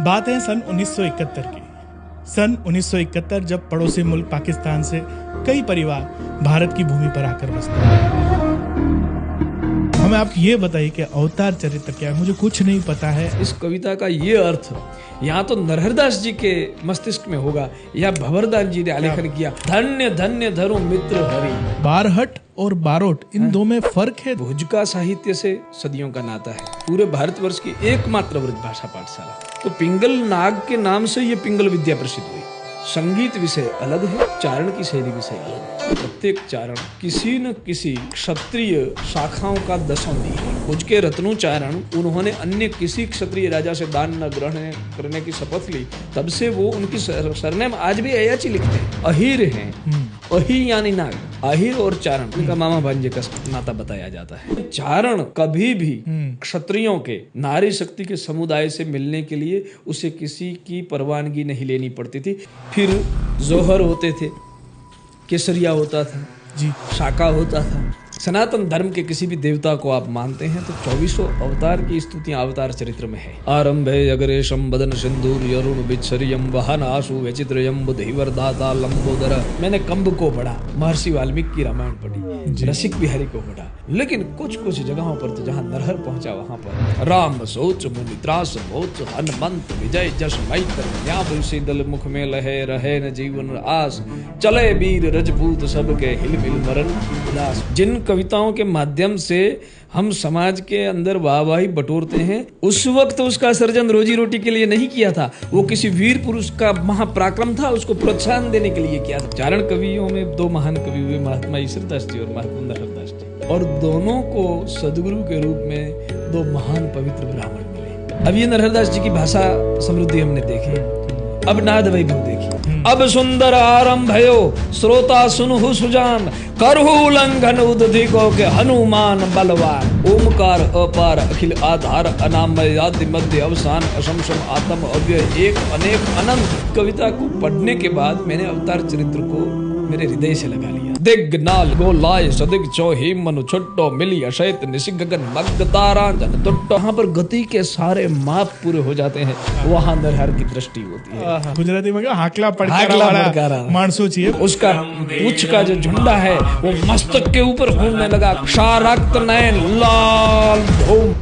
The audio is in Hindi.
बात है सन 1971 की। सन 1971 जब पड़ोसी मुल्क पाकिस्तान से कई परिवार भारत की भूमि पर आकर बसते हैं। हमें आप ये बताइए कि अवतार चरित्र क्या है? मुझे कुछ नहीं पता है। इस कविता का ये अर्थ यहाँ तो नरहरदास जी के मस्तिष्क में होगा या भंवरदास जी ने आलेखन किया। धन्य धन्य धरो मित्र हरि। बारहट और बारोट इन दो में फर्क है। भुज का साहित्य से सदियों का नाता है। पूरे भारतवर्ष की एकमात्र ब्रज भाषा पाठशाला। तो पिंगल नाग के नाम से ये पिंगल विद्या प्रसिद्ध हुई। संगीत विषय अलग है, चारण की शैली विषय अलग है। प्रत्येक चारण किसी न किसी क्षत्रिय शाखाओं का दशम है। भुज के रत्नोच्चारण उन्होंने अन्य किसी क्षत्रिय राजा से दान न ग्रहण करने की शपथ ली, तब से वो उनकी सरनेम आज भी अयाची लिखते हैं। अहिर हैं, अहि यानी नाग, अहिर और चारण उनका मामा भांजे का नाता बताया जाता है। चारण कभी भी क्षत्रियों के नारी शक्ति के समुदाय से मिलने के लिए उसे किसी की परवानगी नहीं लेनी पड़ती थी। फिर जोहर होते थे, केसरिया होता था जी, शाका होता था। सनातन धर्म के किसी भी देवता को आप मानते हैं तो 24 अवतार की स्तुतियां अवतार चरित्र में है। आरंभे अग्रेशम बदन सिंदूर यरुण विच्छरियम वहन आशु वैचित्र्यम बुद्धिवर्दाता लंबोदर। मैंने कंब को पढ़ा, महर्षि वाल्मीकि की रामायण पढ़ी, रसिक बिहारी को पढ़ा, लेकिन कुछ कुछ जगहों पर तो जहाँ नरहर पहुंचा वहां पर राम सोच मुनि त्रास मोच हनुमंत विजय जश मैत्र दल मुख में लहे रहे न जीवन आस चले वीर रजपूत सबके हिल मिल मरण उदास। जिन कविताओं के माध्यम से हम समाज के अंदर वाहवाही बटोरते हैं, उस वक्त उसका सर्जन रोजी रोटी के लिए नहीं किया था, वो किसी वीर पुरुष का महापराक्रम था, उसको प्रोत्साहन देने के लिए किया था। चारण कवियों में दो महान कवि हुए, महात्मा ईश्वरदास जी और महात्मा नरहरदास जी, और दोनों को सदगुरु के रूप में दो महान पवित्र ब्राह्मण मिले। अब ये नरहरदास जी की भाषा समृद्धि हमने देखी, अब नाद वैभव देखी। अब सुंदर आरंभ भयो श्रोता सुनहु सुजान करहु उल्लंघन उदधिको के हनुमान बलवान। ओमकार अपार अखिल आधार अनामय आदि मध्य अवसान असमसम आत्म अव्यय एक अनेक अनंत। कविता को पढ़ने के बाद मैंने अवतार चरित्र को मेरे हृदय से लगा लिया। दिग नाल गोलाय सदिग चौही मनु छुट्टो मिली अशैत निशिग गगन मग्ग तारांजन टुट्टो। यहाँ पर गति के सारे माप पूरे हो जाते हैं, वहाँ नरहर की दृष्टि होती है। गुजराती में हाकला पड़कारा मानसू चाहिए। उसका पूछ का जो झुंडा है वो मस्तक के ऊपर घूमने लगा। क्षारक्त नयन लाल धूम।